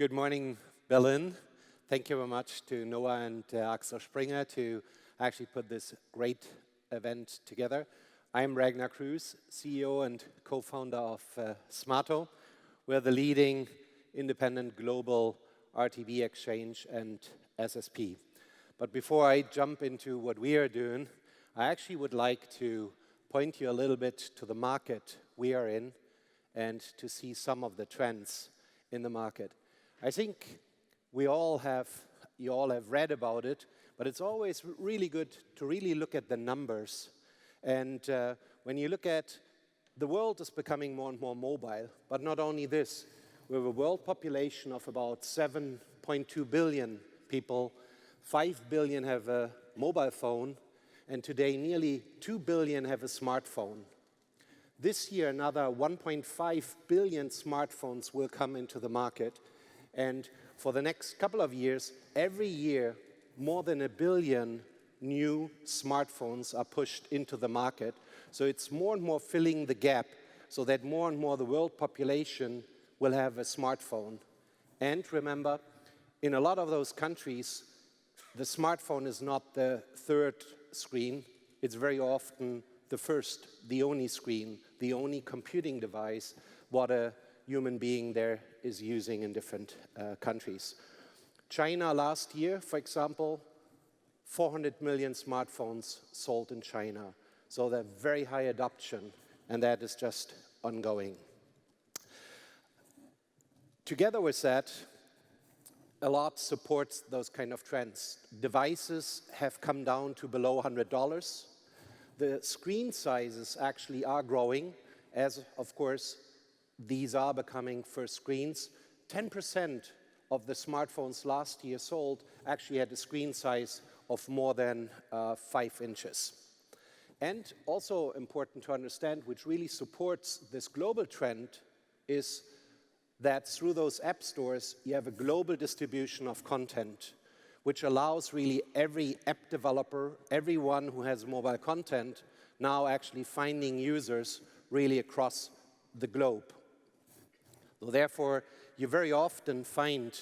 Good morning, Berlin. Thank you very much to NOAH and Axel Springer to actually put this great event together. I'm Ragnar Kruse, CEO and co-founder of Smaato. We're the leading independent global RTB exchange and SSP. But before I jump into what we are doing, I actually would like to point you a little bit to the market we are in and to see some of the trends in the market. I think you all have read about it, but it's always really good to really look at the numbers. And when you look at the world is becoming more and more mobile, but not only this, we have a world population of about 7.2 billion people, 5 billion have a mobile phone, and today nearly 2 billion have a smartphone. This year, another 1.5 billion smartphones will come into the market. And for the next couple of years, every year, more than 1 billion new smartphones are pushed into the market. So it's more and more filling the gap so that more and more the world population will have a smartphone. And remember, in a lot of those countries, the smartphone is not the third screen. It's very often the first, the only screen, the only computing device what a human being there is using in different countries. China last year, for example, 400 million smartphones sold in China. So they're very high adoption, and that is just ongoing. Together with that, a lot supports those kind of trends. Devices have come down to below $100. The screen sizes actually are growing, as of course these are becoming first screens. 10% of the smartphones last year sold actually had a screen size of more than 5 inches. And also important to understand, which really supports this global trend, is that through those app stores, you have a global distribution of content, which allows really every app developer, everyone who has mobile content, now actually finding users really across the globe. So therefore, you very often find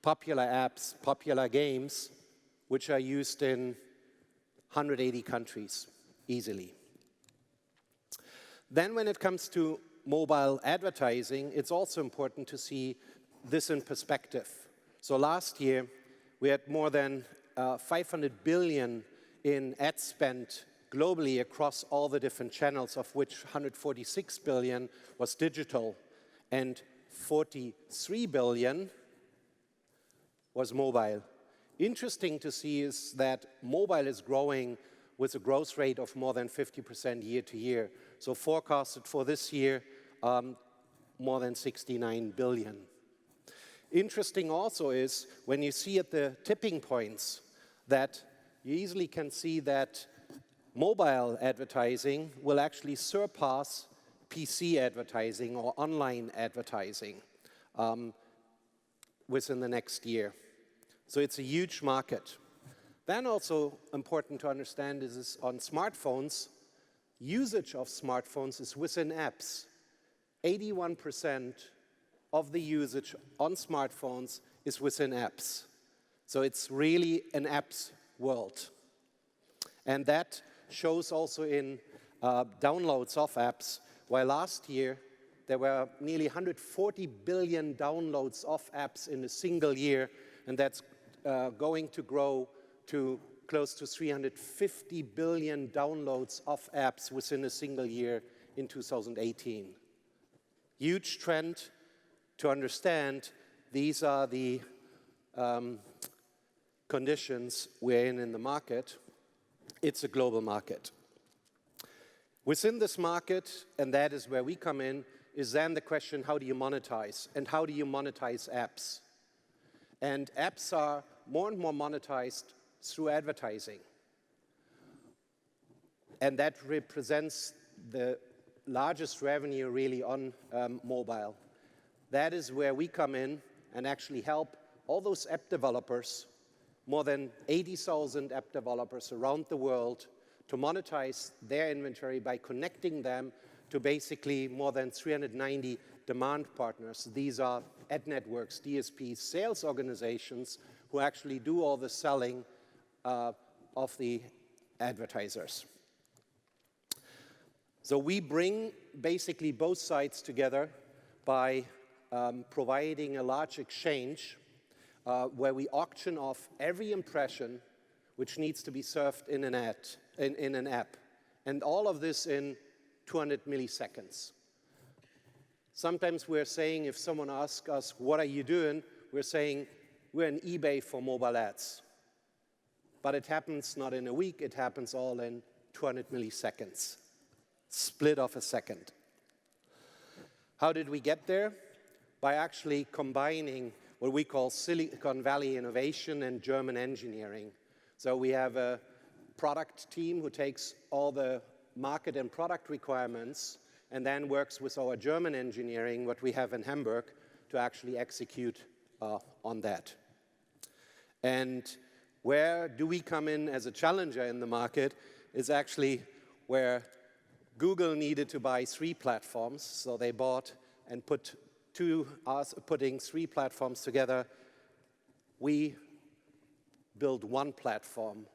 popular apps, popular games, which are used in 180 countries easily. Then when it comes to mobile advertising, it's also important to see this in perspective. So last year, we had more than 500 billion in ad spend globally across all the different channels, of which 146 billion was digital and 43 billion was mobile. Interesting to see is that mobile is growing with a growth rate of more than 50% year to year. So forecasted for this year, more than 69 billion. Interesting also is when you see at the tipping points that you easily can see that mobile advertising will actually surpass PC advertising or online advertising within the next year. So it's a huge market. Then also important to understand is on smartphones, usage of smartphones is within apps. 81% of the usage on smartphones is within apps. So it's really an apps world. And that shows also in downloads of apps, while last year there were nearly 140 billion downloads of apps in a single year, and that's going to grow to close to 350 billion downloads of apps within a single year in 2018. Huge trend to understand. These are the conditions we're in the market. It's a global market. Within this market, and that is where we come in, is then the question, how do you monetize? And how do you monetize apps? And apps are more and more monetized through advertising. And that represents the largest revenue really on mobile. That is where we come in and actually help all those app developers, more than 80,000 app developers around the world, to monetize their inventory by connecting them to basically more than 390 demand partners. These are ad networks, DSPs, sales organizations who actually do all the selling of the advertisers. So we bring basically both sides together by providing a large exchange where we auction off every impression which needs to be served in an app. And all of this in 200 milliseconds. Sometimes we're saying, if someone asks us, what are you doing? We're saying, we're an eBay for mobile ads. But it happens not in a week, it happens all in 200 milliseconds. Split of a second. How did we get there? By actually combining what we call Silicon Valley innovation and German engineering. So we have a product team who takes all the market and product requirements and then works with our German engineering, what we have in Hamburg, to actually execute on that. And where do we come in as a challenger in the market is actually where Google needed to buy 3 platforms, so they bought and putting 3 platforms together. We built one platform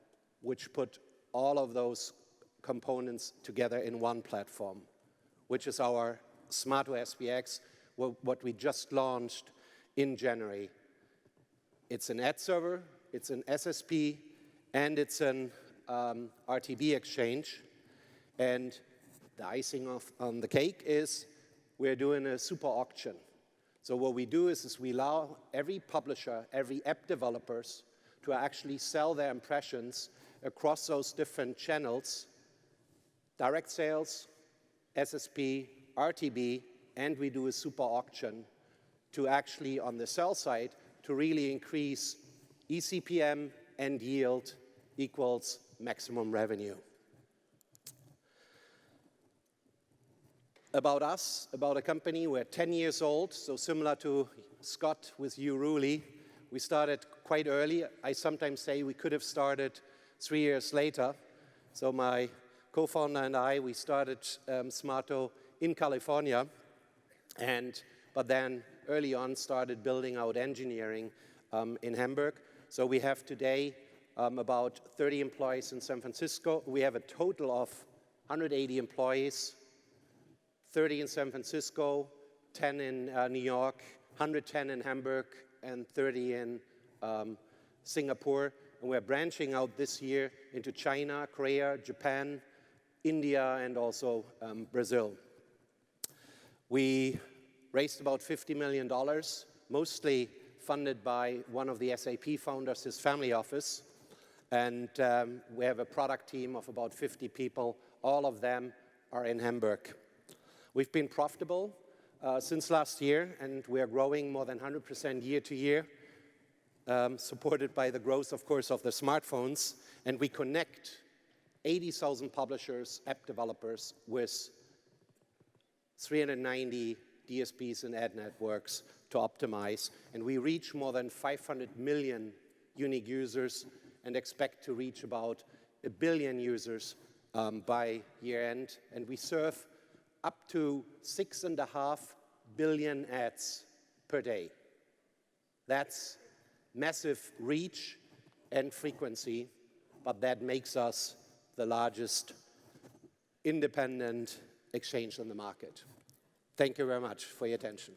which put all of those components together in one platform, which is our Smaato SPX, what we just launched in January. It's an ad server, it's an SSP, and it's an RTB exchange. And the icing on the cake is we're doing a super auction. So what we do is we allow every publisher, every app developers to actually sell their impressions across those different channels, direct sales, SSP, RTB, and we do a super auction to actually, on the sell side, to really increase eCPM and yield equals maximum revenue. About us, about a company, we're 10 years old, so similar to Scott with Uruli. We started quite early. I sometimes say we could have started 3 years later. So my co-founder and I, we started Smaato in California, but then early on started building out engineering in Hamburg. So we have today about 30 employees in San Francisco. We have a total of 180 employees, 30 in San Francisco, 10 in New York, 110 in Hamburg, and 30 in Singapore. And we're branching out this year into China, Korea, Japan, India, and also Brazil. We raised about $50 million, mostly funded by one of the SAP founders, his family office. And we have a product team of about 50 people. All of them are in Hamburg. We've been profitable since last year, and we are growing more than 100% year to year, supported by the growth, of course, of the smartphones. And we connect 80,000 publishers, app developers, with 390 DSPs and ad networks to optimize. And we reach more than 500 million unique users and expect to reach about 1 billion users by year end. And we serve up to 6.5 billion ads per day. That's massive reach and frequency, but that makes us the largest independent exchange on the market. Thank you very much for your attention.